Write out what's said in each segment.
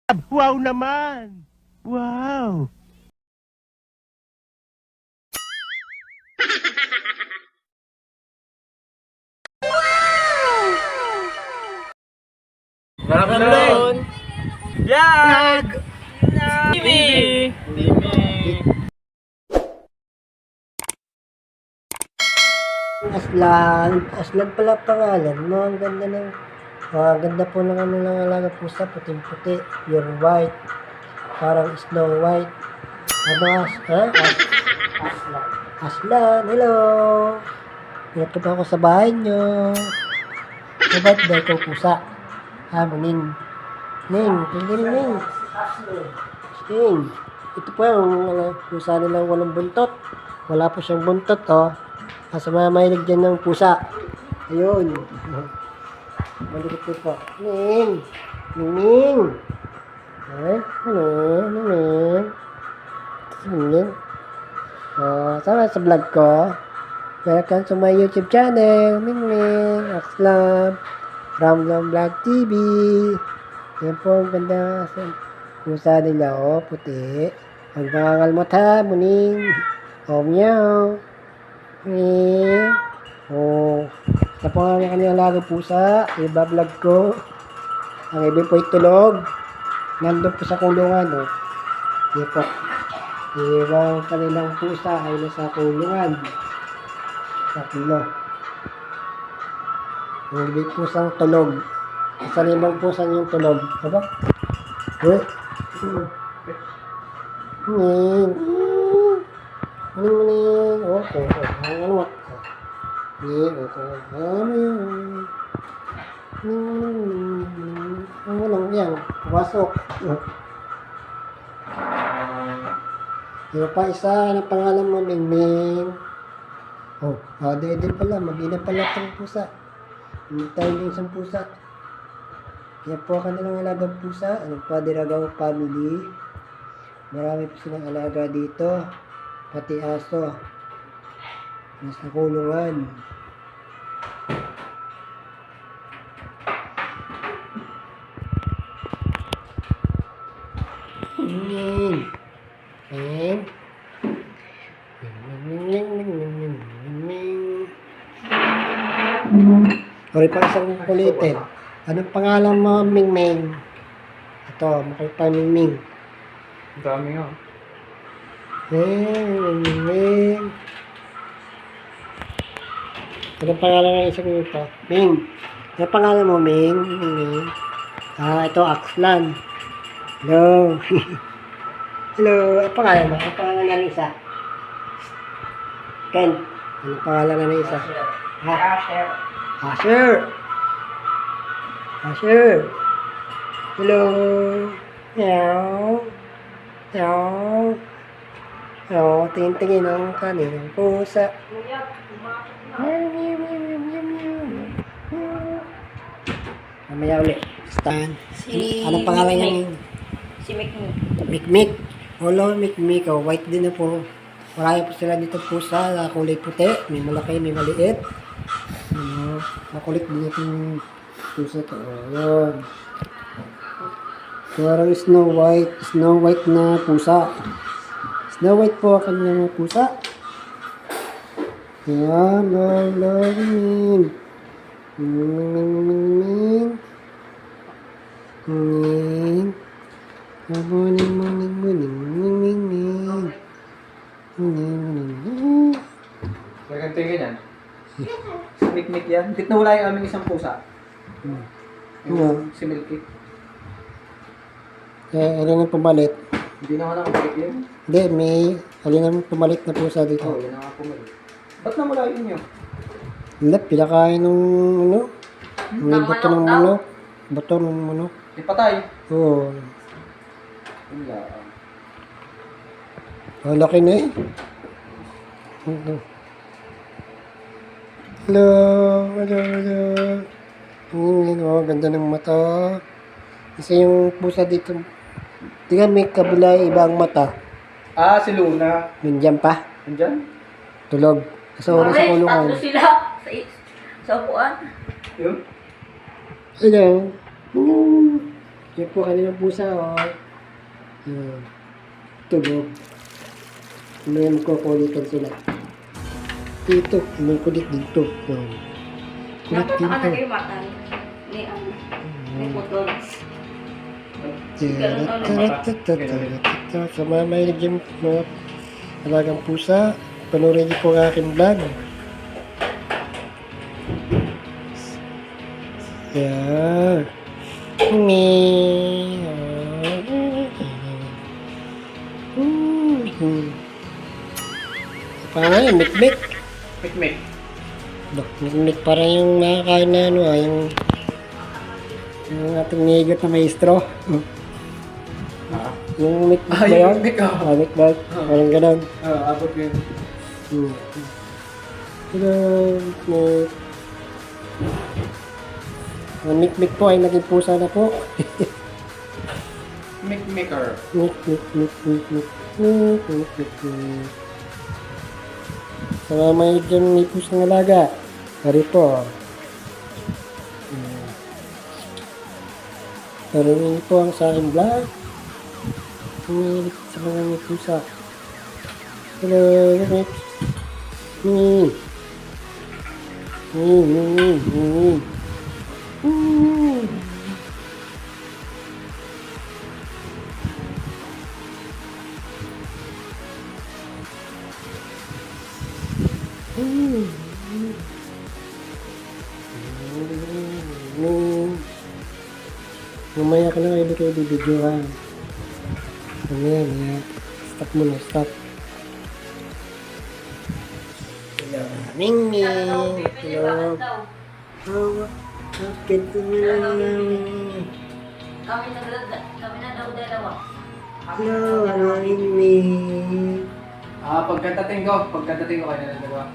Wow naman! Wow! Ramdon! Vlog! TV! Aslan pala pangalan mo. Ang ganda ng, ganda po ng ano ng alaga pusa, puting-puti, pure white, parang Snow White. Ano, Aslan, hello! Ingat ko pa ako sa bahay nyo. Ba't ba ikaw pusa? Ning. Ning. Ning. Ito po yung pusa nilang walang buntot. Wala po siyang buntot, oh. Kasi mahilig dyan ng pusa. Ayun. Malikot ko po. Ning. Ay, Ning. Sama sa vlog ko. Welcome to my YouTube channel. Ning. Aslam. Ramdam Vlog TV. Yan po ang ganda sa pusa nila. Oh, puti. Ang pangangalmot ha, muning. Oh, meow. Sa po nga kanilang alaga pusa, iba-vlog ko. Ang iba po itulog. Nandun po sa kulungan, oh. Yan po. Ibang kanilang pusa ay nasa kulungan. Tatlo. Ang iba pusang tulog. Sa limang pusa yung tulog. Diba? Muling. Okay. Ano? Ang walang yan. Pasok. Yung pa isa, ang pangalan mo, Mingming. Dede pala. Mag-ina pala itong pusa. Hindi tayo din isang pusa. Yan po kanilang alagang pusa. Ang Padiragaw family. Marami po silang alaga dito. Pati aso. Nasa kulungan. Sorry pa isang kulitin. Anong pangalan mo, Mingming? Ito, makita Mingming. Ang dami nga. Ming. Anong pangalan ng isang ito? Ming. Anong pangalan mo, Ming? Ming. Ito, Aslan. Hello. Hello. Anong pangalan mo? Anong pangalan ng isa? Ken. Anong pangalan ng isa? Asher. Hello. Tingin ang kanilang pusa. Mamaya ulit. Stan. Anong pangalan niya? Si Mikmik. Mikmik. Hello, Mikmik. White din na po. Marami po sila dito pusa na kulay puti. May malaki, may maliit. Makulit din itong pusa to. Ayan. Parang Snow White na pusa. Snow White po ang kanyang pusa. Ayan, love. Tingin yan. Mikmik yan. Dito na wala yung aming isang pusa. Si Milky. Alin ang pumalit? Hindi na wala nakabalik yun. Hindi, may alin ang pumalit na pusa Oo, dito. yun ang pumalik. Ba't na wala yun yun? Hindi, pinakain ng ano? May buto ng manok. Buto ng manok. Di patay. Oo. Wala. Laki na eh. Hello. Ganda ng mata. Kasi yung pusa dito, tingnan may kabila ibang mata. Si Luna. Nandiyan pa. Nandyan? Tulog. Sa oras sa kulungan. Tatlo sila sa upuan. Yun? Hello. Yan po kanilang pusa, oh. Yan. Tulog. May magkukulitan sila. Dito, may kulit dito. Yan. Kulit Dapat dito. nakalagay yung mata ni putol. Sa mga may naging mga alagang pusa, panoorin niyo po ang aking vlog. Yan. Parang yung mikmik. Mikmik. Mikmik parang yung nakakain na ano yung ating nigot na maestro. Yung mikmik ba yun? Mikmik, oh. Mikmik. Parang ganun. Abot yun. Hello, mikmik. Ang mikmik po ay naging pusa na po. Mikmaker. Mikmik. Sa mga may dyan may pusang alaga. Pari po. Parinig po ang sa aking vlog. Umilit sa mga may pusa. Hello, mikmik. Mamaya ka na kayo bibidyohan. Mamaya. Stop mo na, stop. Hello, Mingming. Hello. Bakit Kami na daw dalawa. Hello, Mingming. Pagkatating ko kayo na dalawa.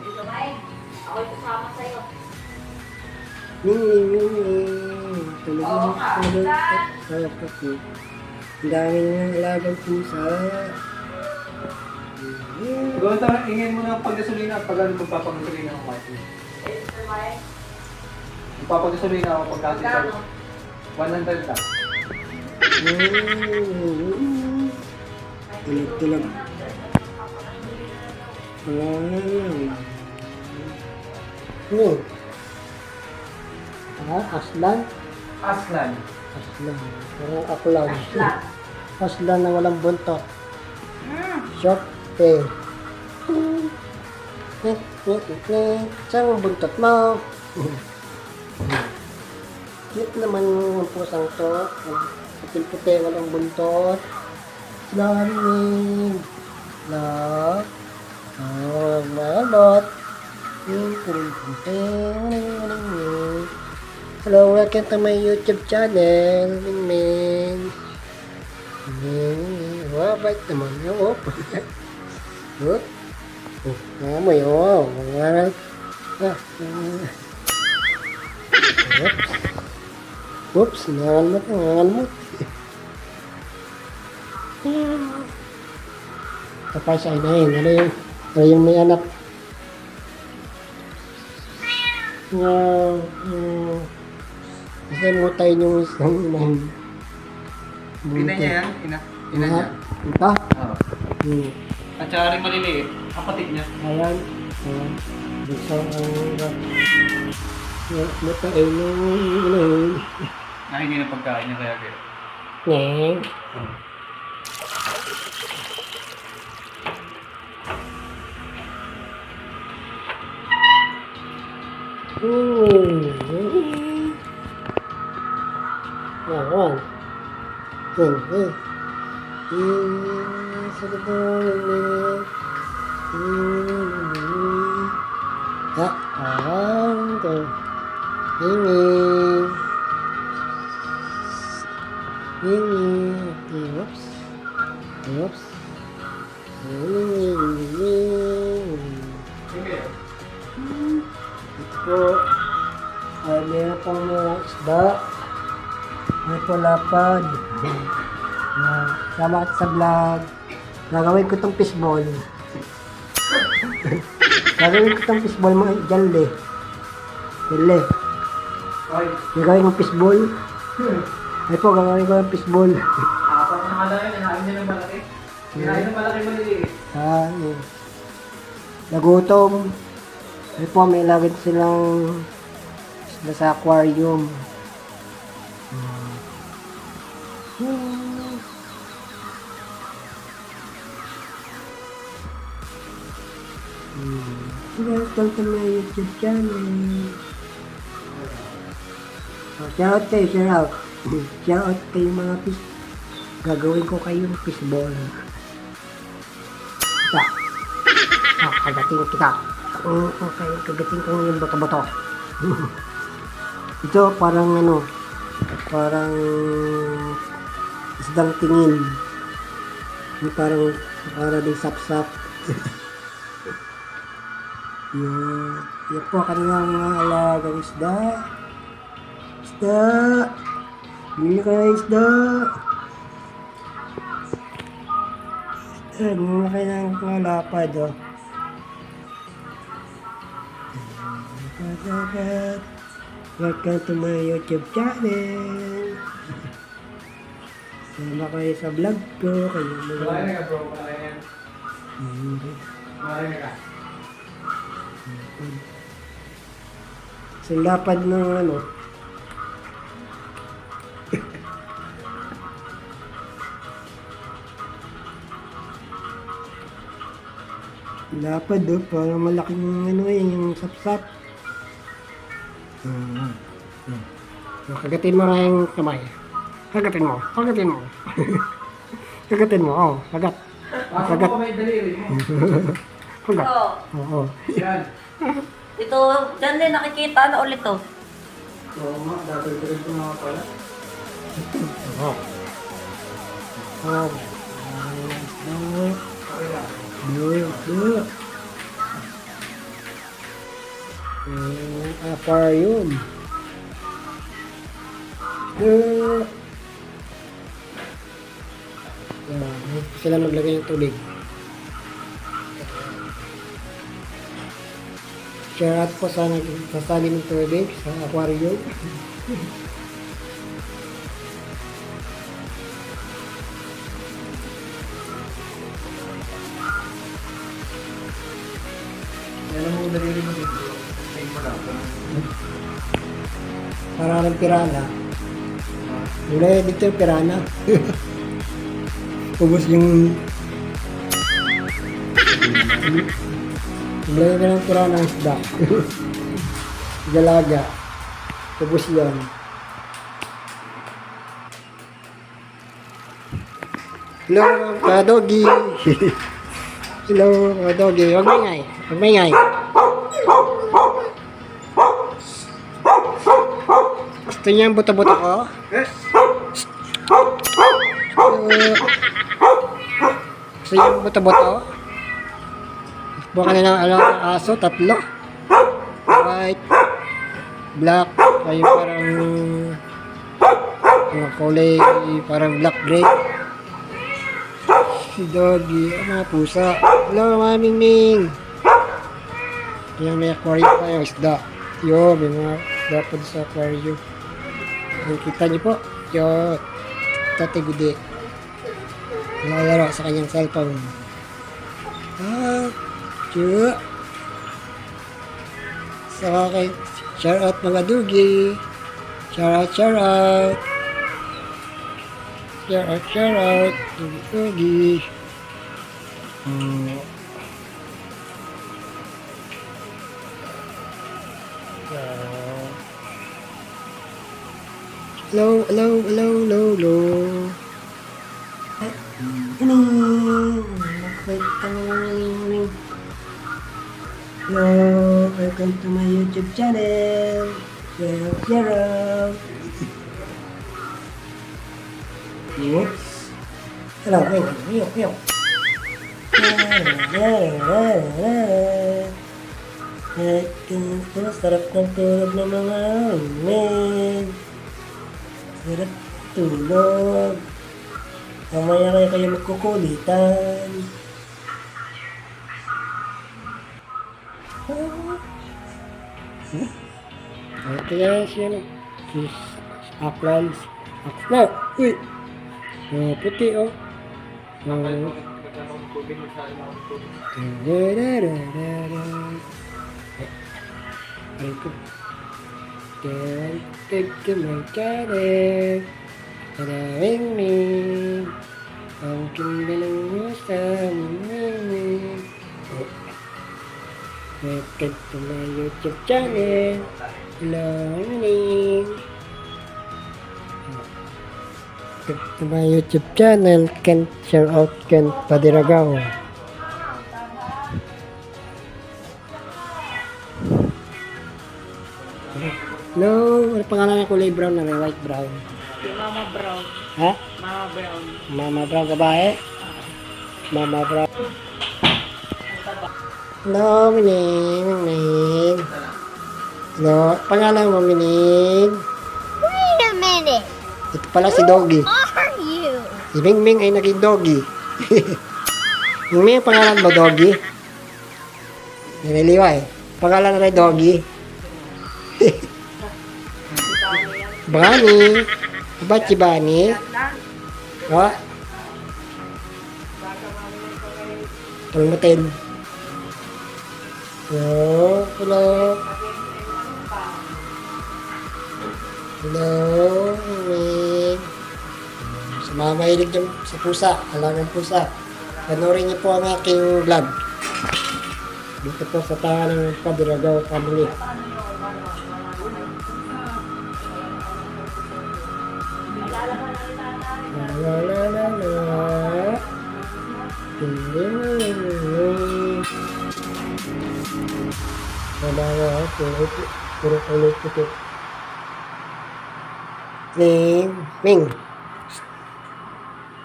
Dito ba eh? Ako'y kasama sa'yo. Mingming. Tulog Oo na. nga. Tulog. Kapatid. Ang dami ng alagang pusa. Doon tayo, ingin mo na paggasolina pag ano magpapagasolina ako kasi. Dito ba eh? Magpapagasolina ako pagkasi Magkano? 100 ka. Tulog. Aslan? Aslan. Aslan. Parang aklaw. Aslan. Aslan na walang buntot. Short tail. Saan ang buntot mo? Cute naman yung pusang to. Puti-puti, walang buntot. Slamming. Love. Malot. Hello, welcome to my YouTube channel. Mingming. Wow, bait naman. Oh. Good. Amoy, oh. Oops, nangangalmot. Kapay sa inahin. Ano yung may anak? Kasi mutay yung isang inahin. Ina niya yan? Ina niya? Ito? Oo. Hmm. At saka rin maliliit. Kapatid niya. Ayan. Gusto ang mutay yung inahin. Nahingi ng pagkain niya kaya kaya. Ayan. Oops. Ito ay meron pang mga isda. Ito lapad. Sama sa vlog. Gagawin ko itong fishball. Gagawin ko itong fishball mga jalle. Jalle. Ay, Gagawin ko fishball. Ay po, gagawin ko ng fishball. Parang nakala yun, hinahin niya ng malaki. Hinahin ng malaki maliliit. Yun. Nagutom. Ay po, may lagit silang isda sa aquarium. Welcome to my YouTube channel. Shout out kayo, shout out. Shout out kayo mga fish. Gagawin ko kayong fishball. Kita. Kagating kita. Okay, kagating ko yung bato-bato. Ito parang parang isdang tingin. Yung parang din sap-sap. Yan po kanilang mga alagang isda. Isda! Bili kayo isda! Bili kayo ng mga lapad, oh. Welcome to my YouTube channel. Sama kayo sa vlog ko. Kayo Malaki na ka bro, malaki yan. Malaki na ka. Sa lapad ng lapad parang malaking yung sapsap. Kagatin mo na yung kamay. Kagatin mo. Kagatin mo, kagat. Pasok mo may daliri mo. Kagat. Ito. Oo. Yan. Ito, dyan din nakikita na ulit to. Oo nga, dati ko nga pala. Oo. Okay lang. Aquarium. Sila maglagay ng tubig. Share out po sa nagsasali ng tubig sa aquarium. Yan ang mga daliri mo dito. Tingin mo lang. Para ng pirana. Wala dito yung pirana. Ubus yung... Wala ka ng pirana ang isda. Galaga. Ubus yan. Hello, mga doggy. Hello, mga doggy. Huwag maingay. Huwag maingay. Gusto niya ang buto-buto ko? Gusto niya ang buto-buto? Buka na ng aso, 3. White, black, ay parang kulay, parang black gray. Si doggy, mga pusa. Hello, mga mingming. Kaya may aquarium tayo, isda. Yo, may mga isda po sa aquarium. Kita niyo po, yo, Tate Gude. Nakalaro sa kanyang cellphone. Tiyo. So, okay. Shout out mga doggy. Shout out, shout out. Shout out. Doggy. Hello. Hello, welcome to my YouTube channel. Share. Oops. Hello. Sarap ng tulog ng mga men. Sarap tulog. Mamaya kayo magkukulitan. Ito yan siya. Uplands. Aksla. Uy. Oh, puti oh. Oh. Take my carrot. Ring ring. Ang kindalang musta. Welcome to my YouTube channel. Hello, ring. Welcome to my YouTube channel. Can share out Ken Padiragaw. Hello, ano pangalan ng kulay brown na white brown? Yung Mama Brown. Ha? Mama Brown. Mama brown babae? Mama brown. Hello, Mining. Hello, pangalan mo, Mining? Wait a minute. Ito pala si Doggy. Are you? Si Ming ay naging Doggy. Ming, pangalan mo, Doggy? Nililiwa eh. Pangalan na rin Doggy. Bani. Ba't si Bani? Ha? Palmatin. Hello? Hello? Hello? Ming. Sa mga mahilig dyan sa pusa, alagang pusa. Panoorin niyo po ang aking vlog. Dito po sa tahan ng Padiragaw family. La la la la. Mabawa puro ulit puti. Ming.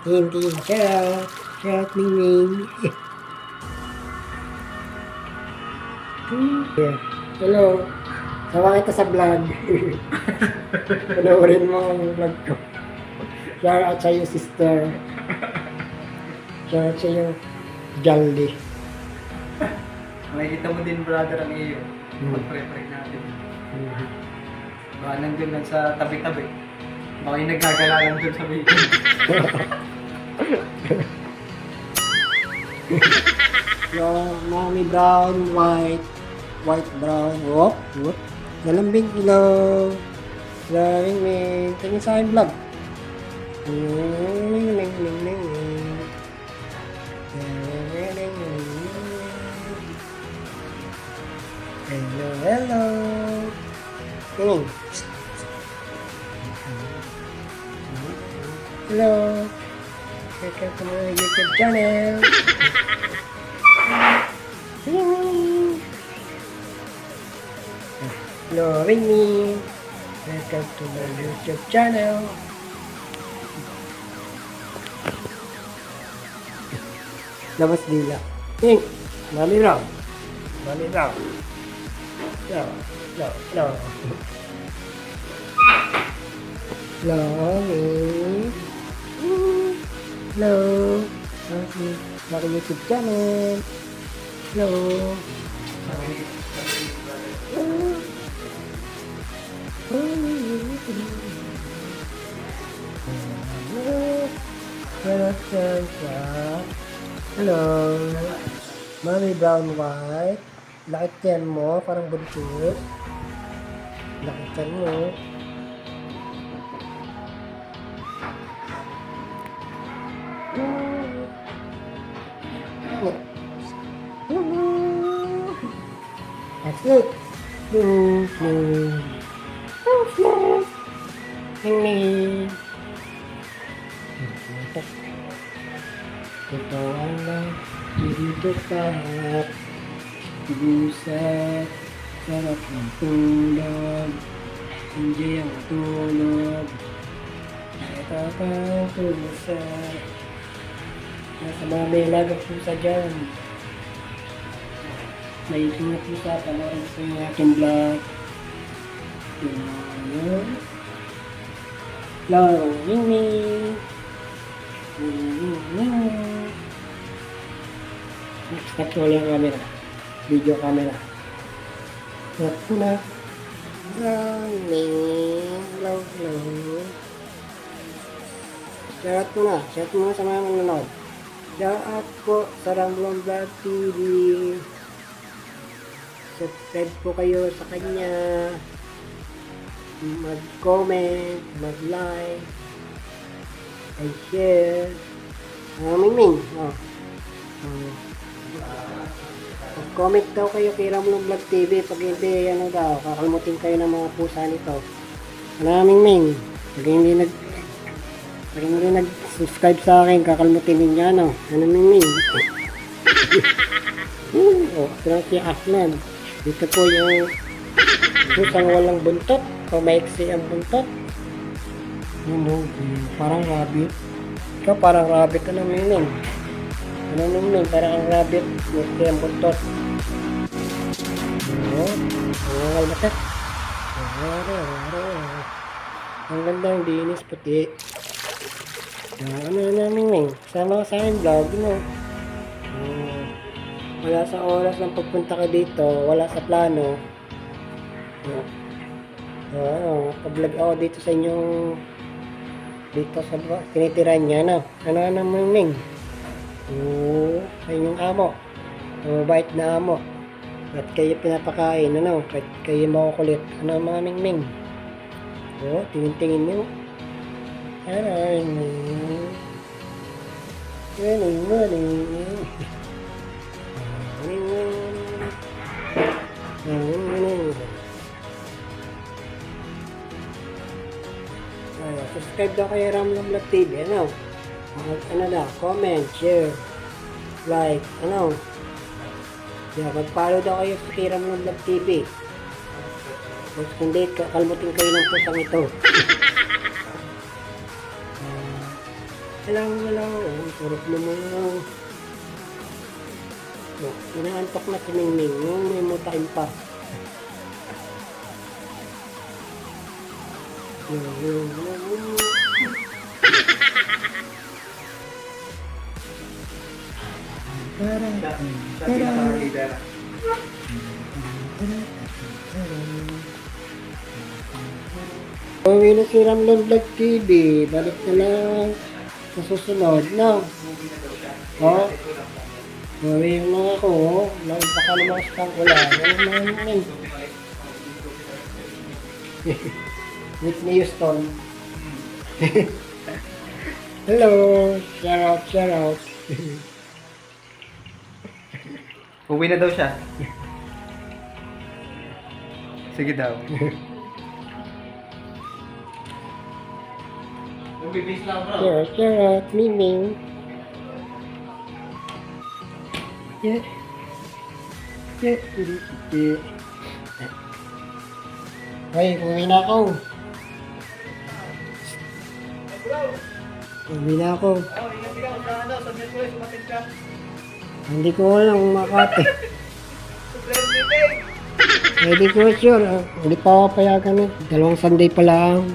Ting, shout, Ming. Yeah. Hello. Sawa kita sa vlog. Panoorin mo ang vlog ko. Shout out sa'yo, sister. Shout out sa'yo, Jolly. Makikita mo din, brother, ang iyo. Mag-pre-pre natin. Baka nandun lang sa tabi-tabi. Baka yung nagkagala lang dun sa video. Yung mommy brown, white brown. Whoop. Galambing ilaw. Ming. Tingin sa aking vlog. Ming. Hello. Ming. Hello. Welcome to my YouTube channel. Hello, Ring. Welcome to my YouTube channel. Labas dila. Ming. Mami raw. No. Hello, Ming. Hello. Maki YouTube channel. Hello. Hello. Mommy brown white. Laki tiyan mo, parang buntis. Laki tiyan mo. That's it. Hing. Ito ang dito kahit busat, sarap ng tulog, hindi ang tulog. Ito pang pusa, nasa mga may lagang pusa dyan. May iting na pusa, panoorin sa yung aking vlog. Hello, Ming. Stop ko ulit ang camera. Video camera. Stop ko na. Hello. Shoutout muna. Shoutout muna sa mga nanonood. Shoutout po sa Ramblon Vlog TV. Subscribe po kayo sa kanya. Mag-comment, mag-like, and share. Ming. Mag-comment daw kayo kay Ramblon Vlog TV. Pag hindi, ano daw, kakalmutin kayo ng mga pusa nito. Ming. Pag hindi nag-subscribe sa akin, kakalmutin ninyo, ano? Ming. Ito si Aslan. Dito po yung pusang walang buntot. O maiksi ang buntot. Parang rabbit. Ikaw parang rabbit. Ming? Ming? Parang ang rabbit. Maiksi ang buntot. Ang almatat. Ang ganda ang dinis puti. Ming? Sama ka sa akin vlog, wala sa oras ng pagpunta ka dito, wala sa plano. Pag-vlog ako dito sa inyong dito sa tinitiran niya, Ming? Sa inyong amo. Mabait na amo. At kayo pinapakain, At kayo makukulit. Mga Ming? Tingin-tingin niyo. Subscribe daw kay Ramblon Vlog TV, comment, share, like, mag-follow daw kayo sa kay Ramblon Vlog TV. Mas kundi, kalmutin kayo ng pusang ito. Hello, sarap naman. Inaantok na si Ming, may mutakin pa. Uwi na si Ramblon Vlog TV. Balik na lang sa susunod, Uwi na ako, baka naman sa wala. Naman. Whitney Houston. Hello, shout out. Uwi na daw siya. Sige daw. Bibis lang, bro. Shout out, Ming. Yeah. Hoy, uwi na ako. Hindi ko alam kung makati. Hindi ko sure. Hindi pa ako payagan. 2 Sunday pa lang.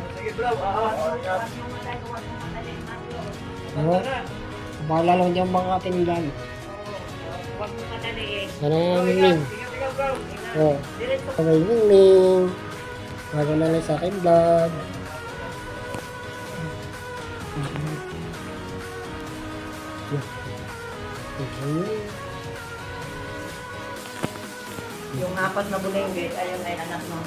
Bahala lang dyan mga katinggan. Sana Ming. Okay, Ming. Bago na lang sa akin vlog. Yung 4 na bulenggit, ayun ay anak ng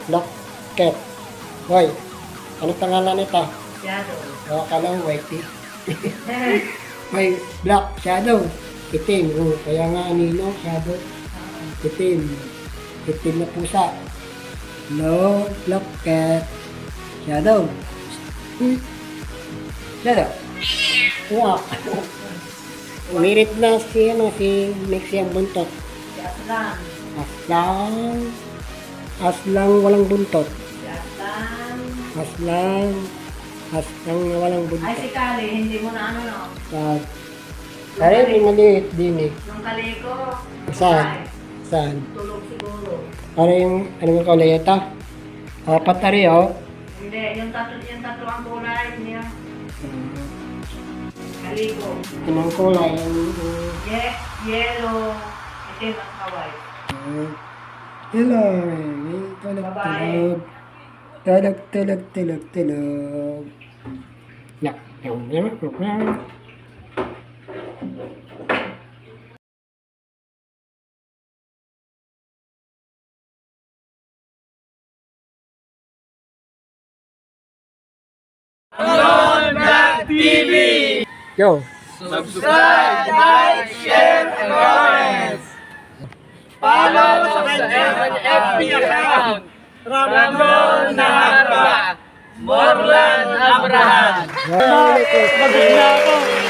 Black cat. Hoy, ano pangalan nito? Shadow. Kala mo whitey. May black shadow. Itim. Kaya nga anino, shadow. Itim na pusa. No, black cat. Shadow. Wow. Umirit na si Mixie ang buntot. Si Aslan. Aslang walang buntot. Si Aslan. Aslang na walang Ay, buntot. si Kali, hindi mo na Kaya rin maliit din eh. Nung kaliko. Saan? Tulog siguro. Ano yung kulay ito? 4 na rin, Hindi, yung tatlo ang kulay niya. Kaliko. Anong kulay? Yellow. Itim at white. Hello, may tulog. Tulog, tulog, tulog, tulog. Yak, yak, yak, yak, yak. Yo. Subscribe, like, share, and comments! Follow sa kanyang FB account! Ramon Naharba, Morlan Abraham! Pagod na ako.